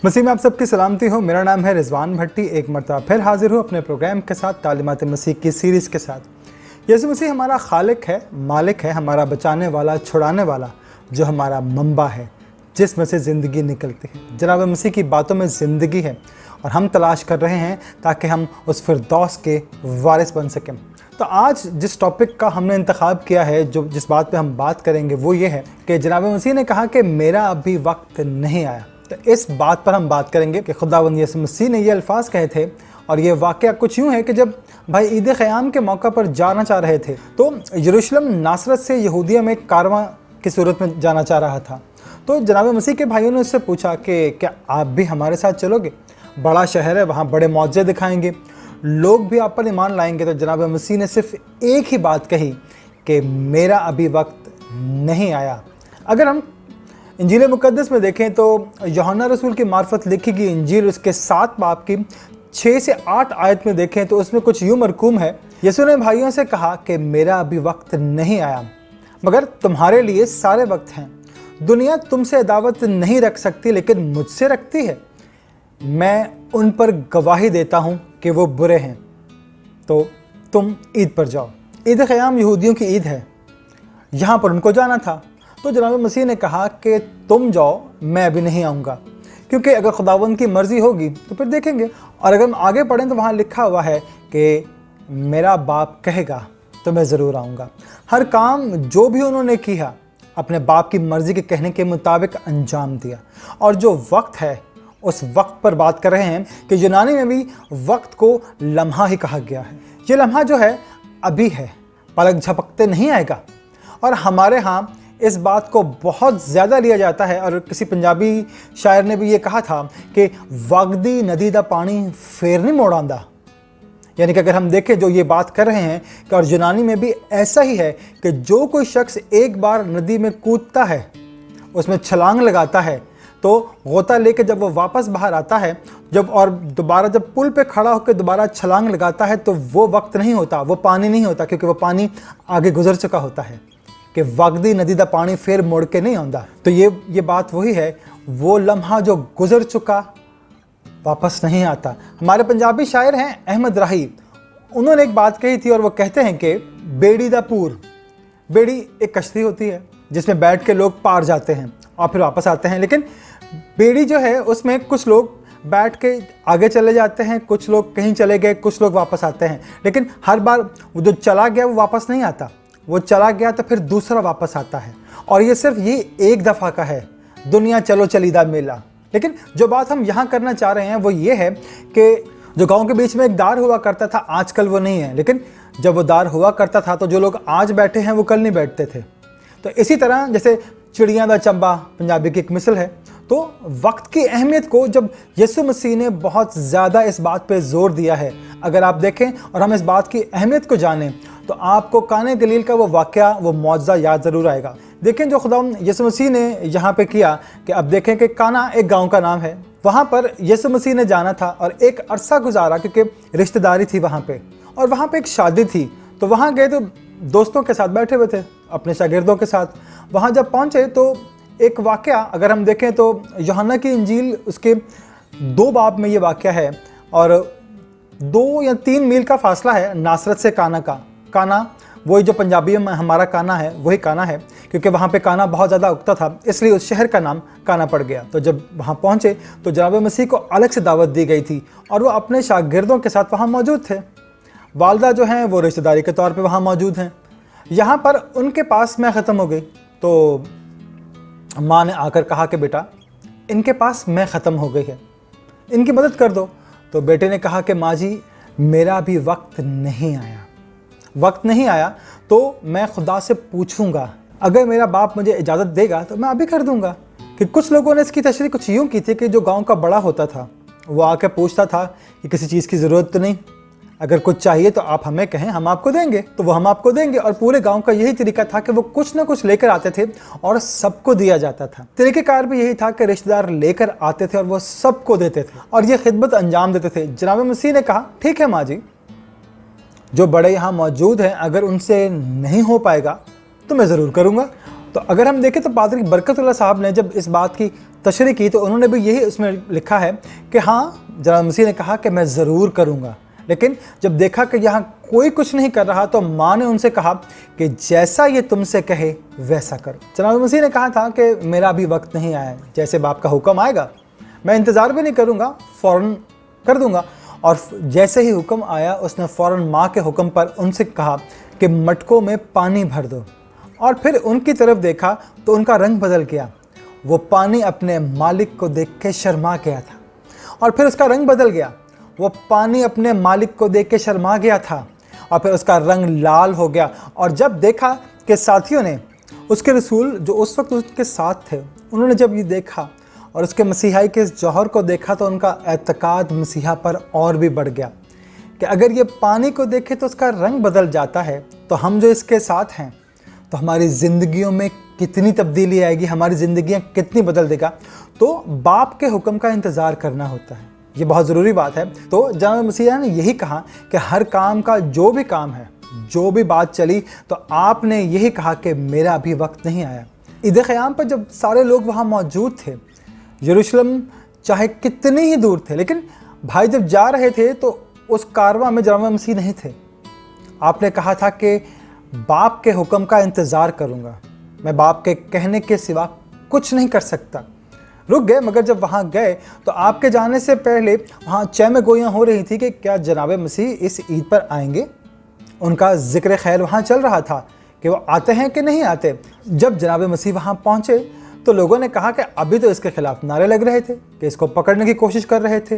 मसीह में आप सबकी सलामती हो। मेरा नाम है रिजवान भट्टी। एक मरतबा फिर हाजिर हूँ अपने प्रोग्राम के साथ, तालीमात मसीह की सीरीज़ के साथ। यीशु मसीह हमारा खालिक है, मालिक है, हमारा बचाने वाला, छुड़ाने वाला, जो हमारा मंबा है, जिसमें से ज़िंदगी निकलती है। जनाब मसीह की बातों में ज़िंदगी है और हम तलाश कर रहे हैं ताकि हम उस फिरदौस के वारिस बन सकें। तो आज जिस टॉपिक का हमने इंतखाब किया है, जिस बात पे हम बात करेंगे, वो ये है कि जनाब मसीह ने कहा कि मेरा अभी वक्त नहीं आया। तो इस बात पर हम बात करेंगे कि खुदावंद यीशु मसीह ने ये अल्फाज कहे थे। और ये वाक़या कुछ यूँ है कि जब भाई ईद क़याम के मौका पर जाना चाह रहे थे तो यरूशलेम नासरत से यहूदिया में एक कारवां की सूरत में जाना चाह रहा था। तो जनाब मसीह के भाइयों ने उससे पूछा कि क्या आप भी हमारे साथ चलोगे? बड़ा शहर है, वहाँ बड़े मौजे दिखाएंगे, लोग भी आप पर ईमान लाएंगे। तो जनाब मसीह ने सिर्फ एक ही बात कही कि मेरा अभी वक्त नहीं आया। अगर हम इंजील मुक़द्दस में देखें तो यूहन्ना रसूल की मार्फत लिखी गई इंजील उसके 7 बाब की 6 से 8 आयत में देखें तो उसमें कुछ यूँ मरकूम है। यीशु ने भाइयों से कहा कि मेरा अभी वक्त नहीं आया, मगर तुम्हारे लिए सारे वक्त हैं। दुनिया तुमसे अदावत नहीं रख सकती, लेकिन मुझसे रखती है। मैं उन पर गवाही देता हूँ कि वो बुरे हैं। तो तुम ईद पर जाओ। ईद क़याम यहूदियों की ईद है, यहाँ पर उनको जाना था। तो जनाब मसीह ने कहा कि तुम जाओ, मैं अभी नहीं आऊँगा, क्योंकि अगर खुदावंद की मर्ज़ी होगी तो फिर देखेंगे। और अगर हम आगे पढ़ें तो वहाँ लिखा हुआ है कि मेरा बाप कहेगा तो मैं ज़रूर आऊँगा। हर काम जो भी उन्होंने किया अपने बाप की मर्ज़ी के कहने के मुताबिक अंजाम दिया। और जो वक्त है उस वक्त पर बात कर रहे हैं कि यूनानी में भी वक्त को लम्हा ही कहा गया है। ये लम्हा जो है अभी है, पलक झपकते नहीं आएगा। और हमारे यहाँ इस बात को बहुत ज़्यादा लिया जाता है। और किसी पंजाबी शायर ने भी ये कहा था कि वगदी नदी दा पानी फेर नहीं मोड़ आंदा। यानी कि अगर हम देखें जो ये बात कर रहे हैं कि और यूनानी में भी ऐसा ही है कि जो कोई शख्स एक बार नदी में कूदता है, उसमें छलांग लगाता है, तो गोता लेके जब वो वापस बाहर आता है, दोबारा जब पुल पे खड़ा होकर दोबारा छलांग लगाता है, तो वो वक्त नहीं होता, वो पानी नहीं होता, क्योंकि वो पानी आगे गुजर चुका होता है। कि वगदी नदी दा पानी फिर मुड़ के नहीं आंदा। तो ये बात वही है, वो लम्हा जो गुजर चुका वापस नहीं आता। हमारे पंजाबी शायर हैं अहमद राही, उन्होंने एक बात कही थी और वो कहते हैं कि बेड़ी दा पूर, बेड़ी एक कश्ती होती है जिसमें बैठ के लोग पार जाते हैं और फिर वापस आते हैं। लेकिन बेड़ी जो है उसमें कुछ लोग बैठ के आगे चले जाते हैं, कुछ लोग कहीं चले गए, कुछ लोग वापस आते हैं। लेकिन हर बार वो जो चला गया वो वापस नहीं आता, वो चला गया तो फिर दूसरा वापस आता है। और ये सिर्फ ये एक दफ़ा का है, दुनिया चलो चलीदा मेला। लेकिन जो बात हम यहाँ करना चाह रहे हैं वो ये है कि जो गांव के बीच में एक दार हुआ करता था, आजकल वो नहीं है। लेकिन जब वो दार हुआ करता था तो जो लोग आज बैठे हैं वो कल नहीं बैठते थे। तो इसी तरह जैसे चिड़ियाँ दा चंबा पंजाबी की एक मिसल है। तो वक्त की अहमियत को जब यीशु मसीह ने बहुत ज़्यादा इस बात पे ज़ोर दिया है, अगर आप देखें और हम इस बात की अहमियत को जानें, तो आपको काने गलील का वो वाक़या, वो मौजज़ा याद ज़रूर आएगा। देखें जो खुदा यीशु मसीह ने यहाँ पे किया कि अब देखें कि काना एक गांव का नाम है, वहाँ पर यीशु मसीह ने जाना था और एक अरसा गुजारा, क्योंकि रिश्तेदारी थी वहाँ पे, और वहाँ पे एक शादी थी। तो वहाँ गए तो दोस्तों के साथ बैठे हुए थे, अपने शागिर्दों के साथ। वहाँ जब पहुँचे तो एक वाक़या अगर हम देखें तो यूहन्ना की इंजील उसके 2 बाब में ये वाक़या है। और 2 या 3 मील का फासला है नासरत से काना का। काना वही जो पंजाबी में हमारा काना है, वही काना है, क्योंकि वहाँ पे काना बहुत ज़्यादा उगता था, इसलिए उस शहर का नाम काना पड़ गया। तो जब वहाँ पहुँचे तो जनाब मसीह को अलग से दावत दी गई थी और वो अपने शागिर्दों के साथ वहाँ मौजूद थे। वालदा जो हैं वो रिश्तेदारी के तौर पे वहाँ मौजूद हैं। यहाँ पर उनके पास मैं ख़त्म हो गई तो माँ ने आकर कहा कि बेटा इनके पास मैं ख़त्म हो गई है, इनकी मदद कर दो। तो बेटे ने कहा कि माँ जी मेरा भी वक्त नहीं आया, वक्त नहीं आया तो मैं खुदा से पूछूंगा, अगर मेरा बाप मुझे इजाज़त देगा तो मैं अभी कर दूंगा। कि कुछ लोगों ने इसकी तशरीह कुछ यूँ की थी कि जो गांव का बड़ा होता था वो आके पूछता था कि किसी चीज़ की ज़रूरत तो नहीं, अगर कुछ चाहिए तो आप हमें कहें, हम आपको देंगे। तो वो हम आपको देंगे। और पूरे गांव का यही तरीका था कि वो कुछ ना कुछ लेकर आते थे और सबको दिया जाता था। तरीक़ेकार भी यही था कि रिश्तेदार लेकर आते थे और वो सबको देते थे और ये खिदमत अंजाम देते थे। जनाब मसीह ने कहा ठीक है माँ जी, जो बड़े यहाँ मौजूद हैं अगर उनसे नहीं हो पाएगा तो मैं ज़रूर करूँगा। तो अगर हम देखें तो पादरी बरकतुल्लाह साहब ने जब इस बात की तशरीह की तो उन्होंने भी यही उसमें लिखा है कि हाँ, जनाब मसीह ने कहा कि मैं ज़रूर करूँगा। लेकिन जब देखा कि यहाँ कोई कुछ नहीं कर रहा तो माँ ने उनसे कहा कि जैसा ये तुमसे कहे वैसा करो। जनाब मसीह ने कहा था कि मेरा अभी वक्त नहीं आया, जैसे बाप का हुक्म आएगा मैं इंतज़ार भी नहीं करूँगा, फ़ौरन कर दूँगा। और जैसे ही हुक्म आया उसने फ़ौरन माँ के हुक्म पर उनसे कहा कि मटकों में पानी भर दो। और फिर उनकी तरफ देखा तो उनका रंग बदल गया। वो पानी अपने मालिक को देख के शर्मा गया था और फिर उसका रंग बदल गया। वो पानी अपने मालिक को देख के शर्मा गया था और फिर उसका रंग लाल हो गया। और जब देखा कि साथियों ने उसके रसूल जो उस वक्त उसके साथ थे, उन्होंने जब ये देखा और उसके मसीहाई के इस जौहर को देखा तो उनका एतकाद मसीहा पर और भी बढ़ गया कि अगर ये पानी को देखे तो उसका रंग बदल जाता है, तो हम जो इसके साथ हैं तो हमारी ज़िंदगियों में कितनी तब्दीली आएगी, हमारी ज़िंदगियाँ कितनी बदल देगा। तो बाप के हुक्म का इंतज़ार करना होता है, ये बहुत ज़रूरी बात है। तो जनाब मसीह ने यही कहा कि हर काम का जो भी काम है, जो भी बात चली, तो आपने यही कहा कि मेरा अभी वक्त नहीं आया। ईद क़याम पर जब सारे लोग वहाँ मौजूद थे, यरूशलेम चाहे कितने ही दूर थे, लेकिन भाई जब जा रहे थे तो उस कारवां में जनाब मसीह नहीं थे। आपने कहा था कि बाप के हुक्म का इंतज़ार करूँगा, मैं बाप के कहने के सिवा कुछ नहीं कर सकता। रुक गए, मगर जब वहाँ गए तो आपके जाने से पहले वहाँ चैम गोइयाँ हो रही थी कि क्या जनाब मसीह इस ईद पर आएंगे। उनका ज़िक्र खैर वहाँ चल रहा था कि वो आते हैं कि नहीं आते। जब जनाब मसीह वहाँ पहुँचे तो लोगों ने कहा कि अभी तो इसके ख़िलाफ़ नारे लग रहे थे कि इसको पकड़ने की कोशिश कर रहे थे,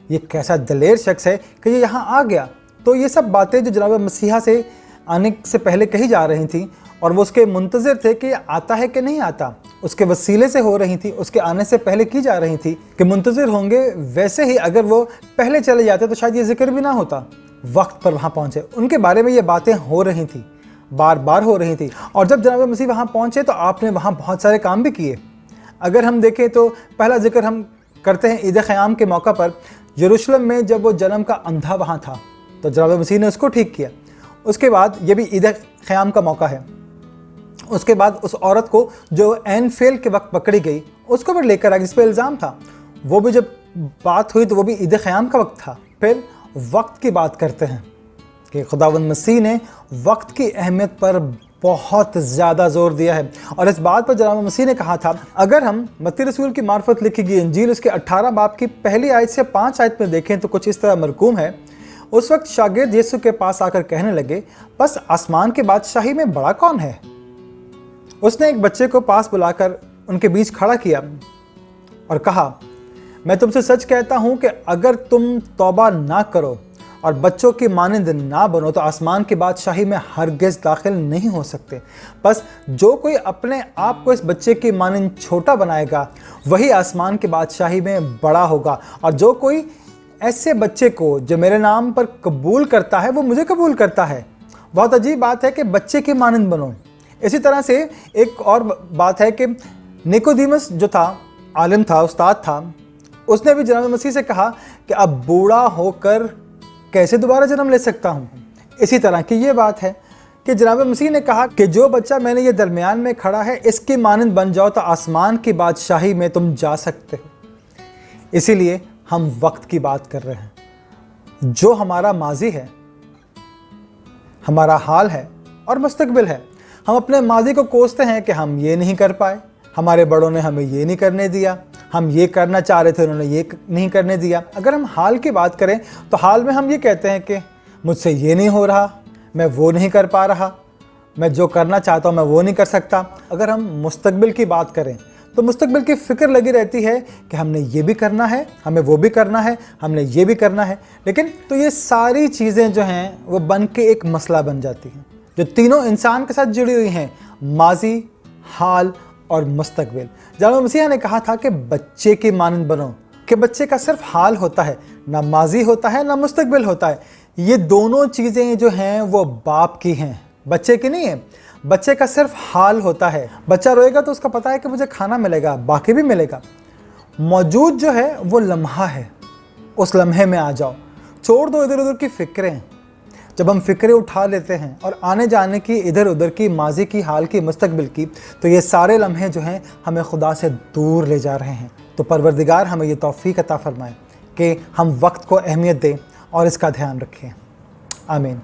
ये कैसा दलेर शख्स है कि ये यहाँ आ गया। तो ये सब बातें जो जनाब मसीहा से आने से पहले कही जा रही थी और वो उसके मुंतज़िर थे कि आता है कि नहीं आता, उसके वसीले से हो रही थी, उसके आने से पहले की जा रही थी कि मुंतज़िर होंगे। वैसे ही अगर वो पहले चले जाते तो शायद ये जिक्र भी ना होता। वक्त पर वहाँ पहुँचे, उनके बारे में ये बातें हो रही थी, बार बार हो रही थी। और जब जनाब मसीह वहाँ पहुँचे तो आपने वहाँ बहुत सारे काम भी किए। अगर हम देखें तो पहला जिक्र हम करते हैं ईद क़याम के मौका पर, यरूशलेम में जब वो जन्म का अंधा वहाँ था तो जनाब मसीह ने उसको ठीक किया। उसके बाद ये भी ईद क़याम का मौका है। उसके बाद उस औरत को जो ऐन फेल के वक्त पकड़ी गई उसको भी लेकर आ, जिस पर इल्ज़ाम था, वो भी जब बात हुई तो वो भी ईद क़याम का वक्त था। फिर वक्त की बात करते हैं कि खुदावंद मसीह ने वक्त की अहमियत पर बहुत ज़्यादा ज़ोर दिया है। और इस बात पर जनाब मसीह ने कहा था, अगर हम मत्ती रसूल की मार्फत लिखी गई इंजील उसके 18 बाब की पहली आयत से 5 आयत में देखें तो कुछ इस तरह मरकूम है। उस वक्त शागिर्द यीशु के पास आकर कहने लगे, बस आसमान के बादशाही में बड़ा कौन है। उसने एक बच्चे को पास बुलाकर उनके बीच खड़ा किया और कहा, मैं तुमसे सच कहता हूँ कि अगर तुम तौबा ना करो और बच्चों की मानिंद ना बनो तो आसमान की बादशाही में हरगिज़ दाखिल नहीं हो सकते। बस जो कोई अपने आप को इस बच्चे की मानिंद छोटा बनाएगा वही आसमान की बादशाही में बड़ा होगा। और जो कोई ऐसे बच्चे को जो मेरे नाम पर कबूल करता है वो मुझे कबूल करता है। बहुत अजीब बात है कि बच्चे की मानिंद बनो। इसी तरह से एक और बात है कि निकोदेमस जो था, आलिम था, उस्ताद था, उसने भी जनाब मसीह से कहा कि अब बूढ़ा होकर कैसे दोबारा जन्म ले सकता हूँ। इसी तरह की ये बात है कि जनाब मसीह ने कहा कि जो बच्चा मैंने ये दरमियान में खड़ा है इसकी मानिंद बन जाओ तो आसमान की बादशाही में तुम जा सकते हो। इसीलिए हम वक्त की बात कर रहे हैं। जो हमारा माजी है, हमारा हाल है और मुस्तकबिल है। हम अपने माजी को कोसते हैं कि हम ये नहीं कर पाए, हमारे बड़ों ने हमें ये नहीं करने दिया, हम ये करना चाह रहे थे उन्होंने ये नहीं करने दिया। अगर हम हाल की बात करें तो हाल में हम ये कहते हैं कि मुझसे ये नहीं हो रहा, मैं वो नहीं कर पा रहा, मैं जो करना चाहता हूँ मैं वो नहीं कर सकता। अगर हम मुस्तकबिल की बात करें तो मुस्तकबिल की फ़िक्र लगी रहती है कि हमने ये भी करना है, हमें वो भी करना है, हमने ये भी करना है। लेकिन तो ये सारी चीज़ें जो हैं वो बन के एक मसला बन जाती हैं जो तीनों इंसान के साथ जुड़ी हुई हैं, माजी, हाल और मुस्तकबिल। जनाब मसीह ने कहा था कि बच्चे की मानंद बनो, कि बच्चे का सिर्फ हाल होता है, ना माजी होता है ना मुस्तकबिल होता है। ये दोनों चीज़ें जो हैं वो बाप की हैं, बच्चे की नहीं है। बच्चे का सिर्फ हाल होता है। बच्चा रोएगा तो उसका पता है कि मुझे खाना मिलेगा, बाकी भी मिलेगा। मौजूद जो है वो लम्हा है, उस लम्हे में आ जाओ, छोड़ दो इधर उधर की फ़िक्रें। جب ہم فکریں اٹھا لیتے ہیں اور آنے جانے کی ادھر ادھر کی ماضی کی حال کی مستقبل کی، تو یہ سارے لمحے جو ہیں ہمیں خدا سے دور لے جا رہے ہیں۔ تو پروردگار ہمیں یہ توفیق عطا فرمائے کہ ہم وقت کو اہمیت دیں اور اس کا دھیان رکھیں۔ آمین۔